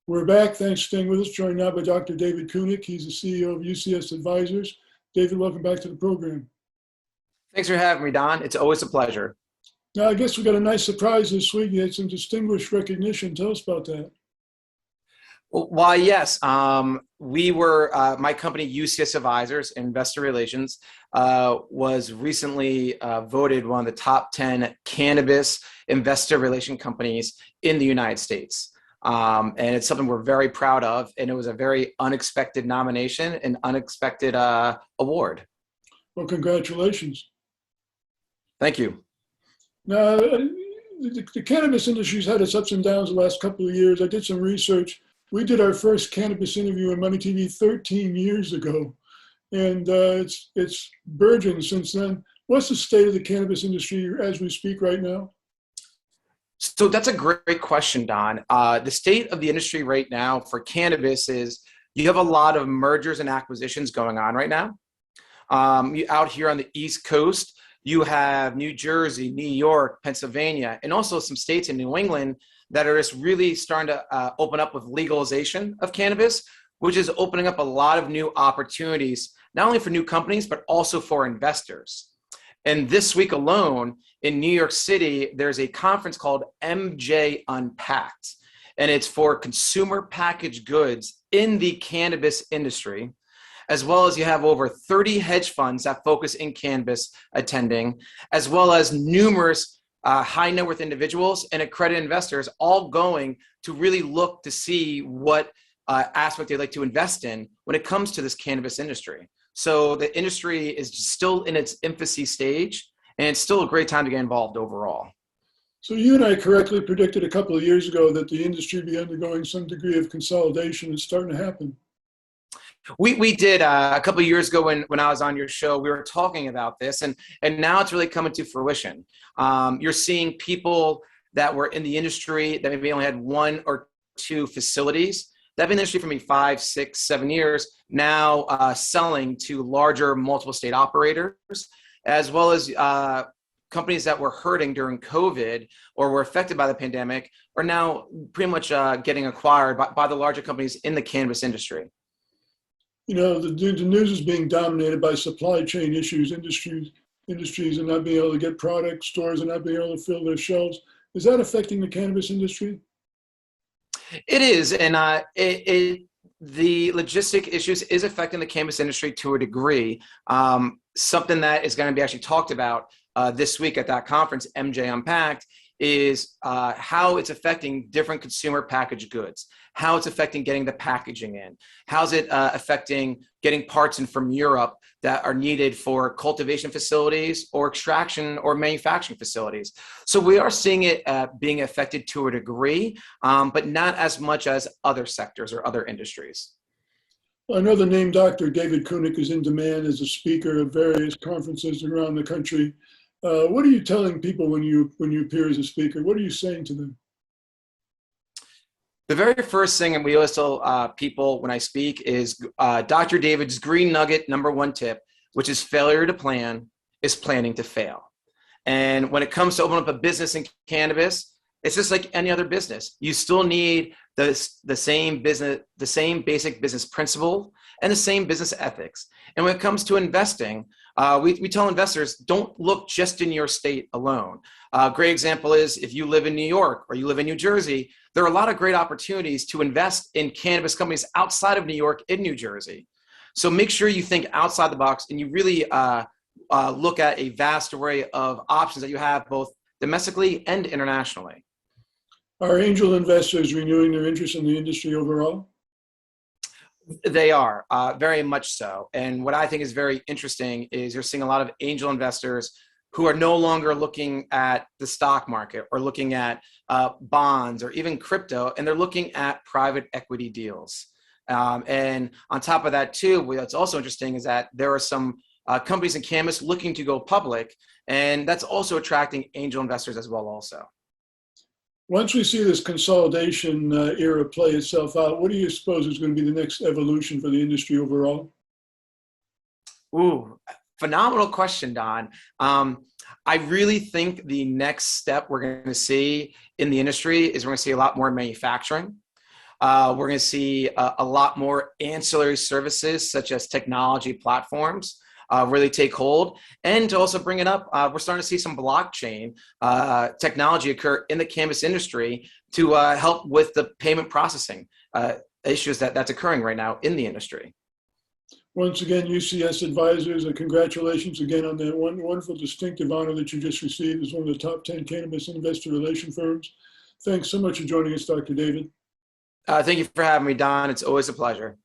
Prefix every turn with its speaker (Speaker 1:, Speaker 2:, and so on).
Speaker 1: We're back. Thanks for staying with us. Joined now by Dr. David Kunich. He's the CEO of UCS Advisors. David, welcome back to the program.
Speaker 2: Thanks for having me, Don. It's always a pleasure.
Speaker 1: Now, I guess we got a nice surprise this week. You had some distinguished recognition. Tell us about that.
Speaker 2: Why, yes. We were, my company, UCS Advisors, Investor Relations, was recently voted one of the top 10 cannabis investor relation companies in the United States. And it's something we're very proud of. And it was a very unexpected nomination and unexpected award.
Speaker 1: Well, congratulations.
Speaker 2: Thank you.
Speaker 1: Now, the cannabis industry's had its ups and downs the last couple of years. I did some research. We did our first cannabis interview on MoneyTV 13 years ago, and it's burgeoned since then. What's the state of the cannabis industry as we speak right now?
Speaker 2: So that's a great question, Don. The state of the industry right now for cannabis is you have a lot of mergers and acquisitions going on right now. Out here on the East Coast, you have New Jersey, New York, Pennsylvania, and also some states in New England that are just really starting to open up with legalization of cannabis, which is opening up a lot of new opportunities, not only for new companies, but also for investors. And this week alone in New York City, there's a conference called MJ Unpacked, and it's for consumer packaged goods in the cannabis industry, as well as you have over 30 hedge funds that focus in cannabis attending, as well as numerous high net worth individuals and accredited investors all going to really look to see what aspect they'd like to invest in when it comes to this cannabis industry. So the industry is still in its infancy stage, and it's still a great time to get involved overall.
Speaker 1: So you and I correctly predicted a couple of years ago that the industry would be undergoing some degree of consolidation. It's starting to happen.
Speaker 2: We did a couple of years ago when I was on your show, we were talking about this, and now it's really coming to fruition. You're seeing people that were in the industry that maybe only had one or two facilities that have been in the industry for maybe 5, 6, 7 years, now selling to larger multiple state operators, as well as companies that were hurting during COVID or were affected by the pandemic are now pretty much getting acquired by the larger companies in the cannabis industry.
Speaker 1: You know, the news is being dominated by supply chain issues, industries are not being able to get products, stores are not being able to fill their shelves. Is that affecting the cannabis industry?
Speaker 2: It is, and the logistic issues is affecting the cannabis industry to a degree. Something that is going to be actually talked about this week at that conference, MJ Unpacked, is how it's affecting different consumer packaged goods, how it's affecting getting the packaging in, how's it affecting getting parts in from Europe that are needed for cultivation facilities or extraction or manufacturing facilities. So we are seeing it being affected to a degree, but not as much as other sectors or other industries.
Speaker 1: I know the name Dr. David Kunich is in demand as a speaker at various conferences around the country. What are you telling people when you appear as a speaker? What are you saying to them?
Speaker 2: The very first thing, and we always tell people when I speak, is Dr. David's green nugget #1 tip, which is failure to plan is planning to fail. And when it comes to opening up a business in cannabis, it's just like any other business. You still need the same basic business principle and the same business ethics. And when it comes to investing, we tell investors, don't look just in your state alone. A great example is if you live in New York or you live in New Jersey, there are a lot of great opportunities to invest in cannabis companies outside of New York and New Jersey. So make sure you think outside the box and you really look at a vast array of options that you have both domestically and internationally.
Speaker 1: Are angel investors renewing their interest in the industry overall?
Speaker 2: They are, very much so. And what I think is very interesting is you're seeing a lot of angel investors who are no longer looking at the stock market or looking at bonds or even crypto, and they're looking at private equity deals. And on top of that too, what's also interesting is that there are some companies in cannabis looking to go public, and that's also attracting angel investors as well also.
Speaker 1: Once we see this consolidation era play itself out, what do you suppose is going to be the next evolution for the industry overall?
Speaker 2: Ooh, phenomenal question, Don. I really think the next step we're going to see in the industry is we're going to see a lot more manufacturing. We're going to see a lot more ancillary services such as technology platforms really take hold. And to also bring it up, we're starting to see some blockchain technology occur in the cannabis industry to help with the payment processing issues that's occurring right now in the industry.
Speaker 1: Once again, UCS Advisors, congratulations again on that wonderful distinctive honor that you just received as one of the top 10 cannabis investor relation firms. Thanks so much for joining us, Dr. David.
Speaker 2: Thank you for having me, Don. It's always a pleasure.